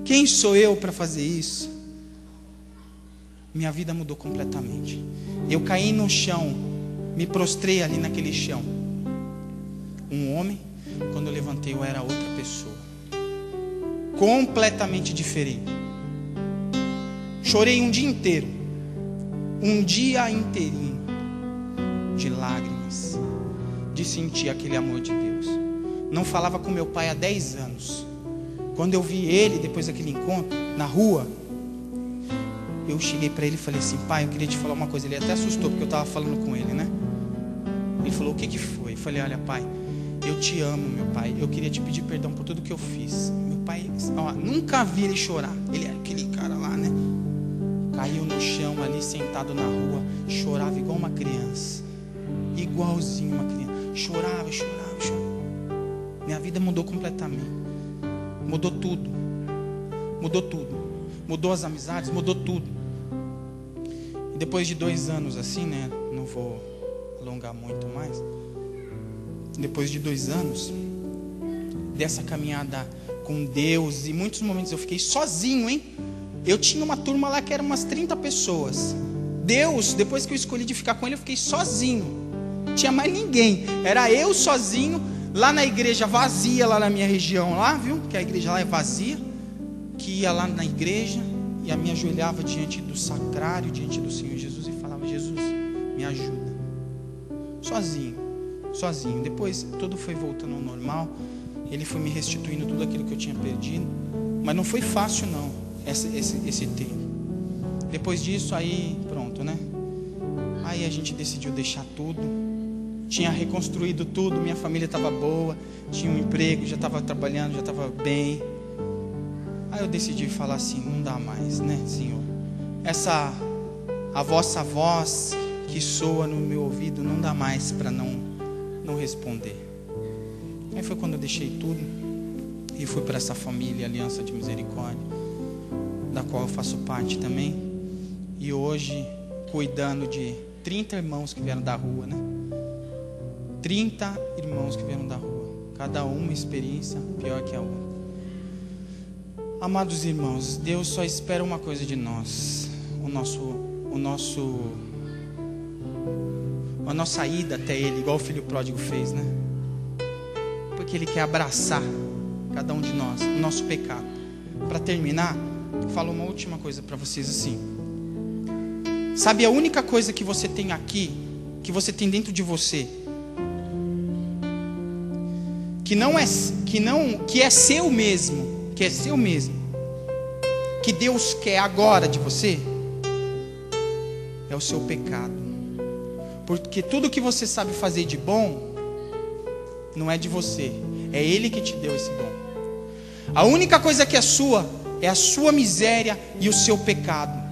Quem sou eu para fazer isso? Minha vida mudou completamente. Eu caí no chão, me prostrei ali naquele chão. Um homem, quando eu levantei, eu era outra pessoa, completamente diferente. Chorei um dia inteiro, um dia inteirinho, de lágrimas, de sentir aquele amor de Deus. Não falava com meu pai há 10 anos. Quando eu vi ele, depois daquele encontro, na rua, eu cheguei para ele e falei assim: pai, eu queria te falar uma coisa. Ele até assustou, porque eu estava falando com ele, né? Ele falou: o que foi? Eu falei: olha, pai, eu te amo, meu pai. Eu queria te pedir perdão por tudo que eu fiz. Meu pai, ó, nunca vi ele chorar. Ele é aquele cara lá, né? Caiu no chão ali, sentado na rua, chorava igual uma criança. Igualzinho uma criança. Chorava. Minha vida mudou completamente. Mudou tudo. Mudou as amizades, mudou tudo. E depois de 2 anos assim, né? Não vou alongar muito mais. Depois de 2 anos dessa caminhada com Deus. E muitos momentos eu fiquei sozinho, hein? Eu tinha uma turma lá que era umas 30 pessoas. Deus, depois que eu escolhi de ficar com ele, eu fiquei sozinho. Não tinha mais ninguém. Era eu sozinho, lá na igreja vazia, lá na minha região, lá, viu? Que a igreja lá é vazia. Que ia lá na igreja e me ajoelhava diante do sacrário, diante do Senhor Jesus e falava: Jesus, me ajuda. Sozinho. Depois tudo foi voltando ao normal. Ele foi me restituindo tudo aquilo que eu tinha perdido. Mas não foi fácil não, esse tempo. Depois disso aí, pronto, né? Aí a gente decidiu deixar tudo. Tinha reconstruído tudo, minha família estava boa, tinha um emprego, já estava trabalhando, já estava bem. Aí eu decidi falar assim: não dá mais, né, Senhor? A vossa voz que soa no meu ouvido não dá mais para não responder. Aí foi quando eu deixei tudo e fui para essa família, Aliança de Misericórdia, da qual eu faço parte também. E hoje, cuidando de 30 irmãos que vieram da rua, né? 30 irmãos que vieram da rua, cada uma experiência pior que a outra. Amados irmãos, Deus só espera uma coisa de nós: a nossa ida até Ele, igual o filho pródigo fez, né? Porque Ele quer abraçar cada um de nós, o nosso pecado. Para terminar, eu falo uma última coisa para vocês assim. Sabe a única coisa que você tem aqui, que você tem dentro de você, que é seu mesmo, que Deus quer agora de você, é o seu pecado. Porque tudo que você sabe fazer de bom não é de você, é Ele que te deu esse dom. A única coisa que é sua é a sua miséria e o seu pecado.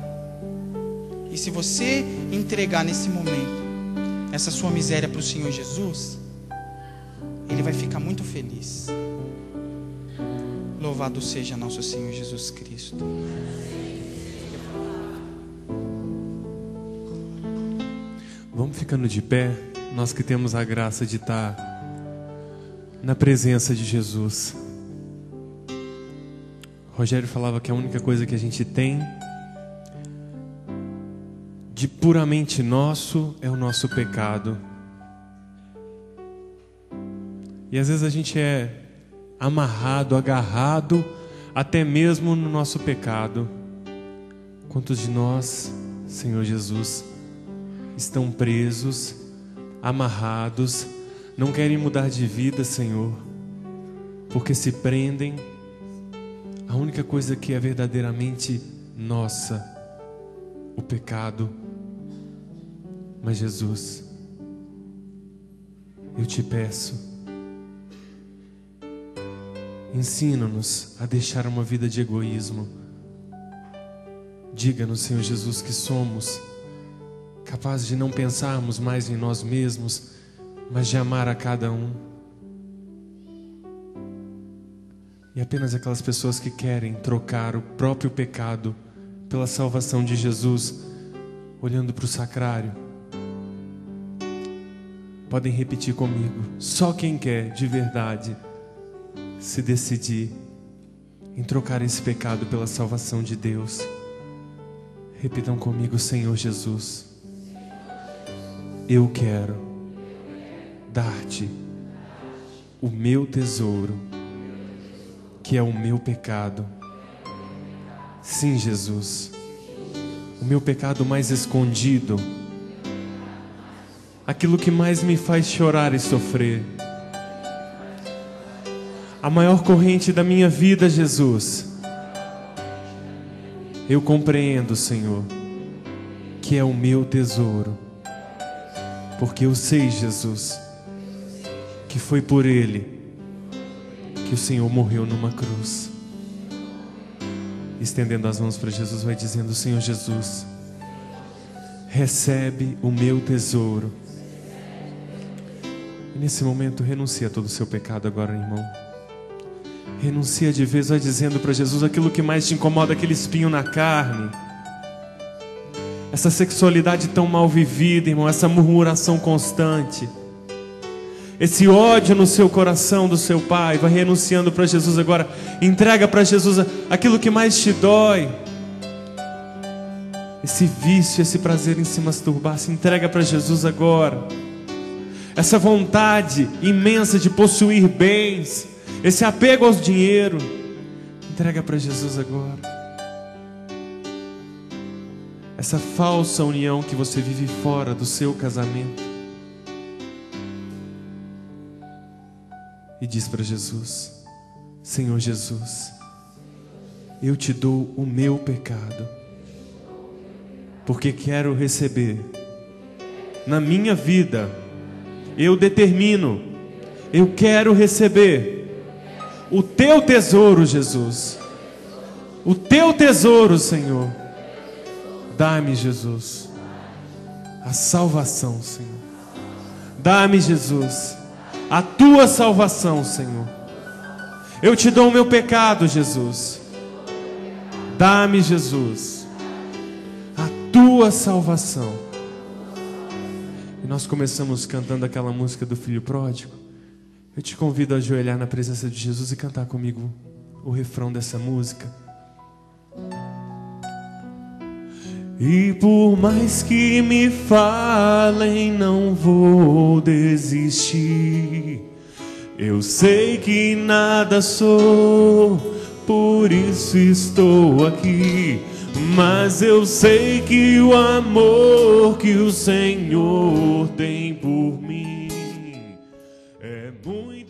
E se você entregar nesse momento essa sua miséria para o Senhor Jesus, Ele vai ficar muito feliz. Louvado seja nosso Senhor Jesus Cristo. Vamos ficando de pé, nós que temos a graça de estar na presença de Jesus. Rogério falava que a única coisa que a gente tem de puramente nosso é o nosso pecado. E às vezes a gente é amarrado, agarrado, até mesmo no nosso pecado. Quantos de nós, Senhor Jesus, estão presos, amarrados, não querem mudar de vida, Senhor, porque se prendem à única coisa que é verdadeiramente nossa, o pecado. Mas Jesus, eu te peço, ensina-nos a deixar uma vida de egoísmo. Diga-nos, Senhor Jesus, que somos capazes de não pensarmos mais em nós mesmos, mas de amar a cada um. E apenas aquelas pessoas que querem trocar o próprio pecado pela salvação de Jesus, olhando para o sacrário, podem repetir comigo. Só quem quer de verdade se decidir em trocar esse pecado pela salvação de Deus, repitam comigo: Senhor Jesus, eu quero dar-te o meu tesouro, que é o meu pecado. Sim, Jesus, o meu pecado mais escondido, aquilo que mais me faz chorar e sofrer, a maior corrente da minha vida, Jesus. Eu compreendo, Senhor, que é o meu tesouro, porque eu sei, Jesus, que foi por Ele que o Senhor morreu numa cruz. Estendendo as mãos para Jesus, vai dizendo: Senhor Jesus, recebe o meu tesouro. E nesse momento renuncia a todo o seu pecado agora, irmão. Renuncia de vez, vai dizendo para Jesus aquilo que mais te incomoda, aquele espinho na carne, essa sexualidade tão mal vivida, irmão, essa murmuração constante, esse ódio no seu coração do seu pai, vai renunciando para Jesus agora. Entrega para Jesus aquilo que mais te dói. Esse vício, esse prazer em se masturbar, se entrega para Jesus agora. Essa vontade imensa de possuir bens, esse apego ao dinheiro, entrega para Jesus agora. Essa falsa união que você vive fora do seu casamento, e diz para Jesus: Senhor Jesus, eu te dou o meu pecado, porque quero receber na minha vida. Eu determino, eu quero receber o teu tesouro, Jesus. O teu tesouro, Senhor. Dá-me, Jesus, a salvação, Senhor. Dá-me, Jesus, a tua salvação, Senhor. Eu te dou o meu pecado, Jesus. Dá-me, Jesus, a tua salvação. E nós começamos cantando aquela música do Filho Pródigo. Eu te convido a ajoelhar na presença de Jesus e cantar comigo o refrão dessa música. E por mais que me falem, não vou desistir. Eu sei que nada sou, por isso estou aqui. Mas eu sei que o amor que o Senhor tem por mim é muito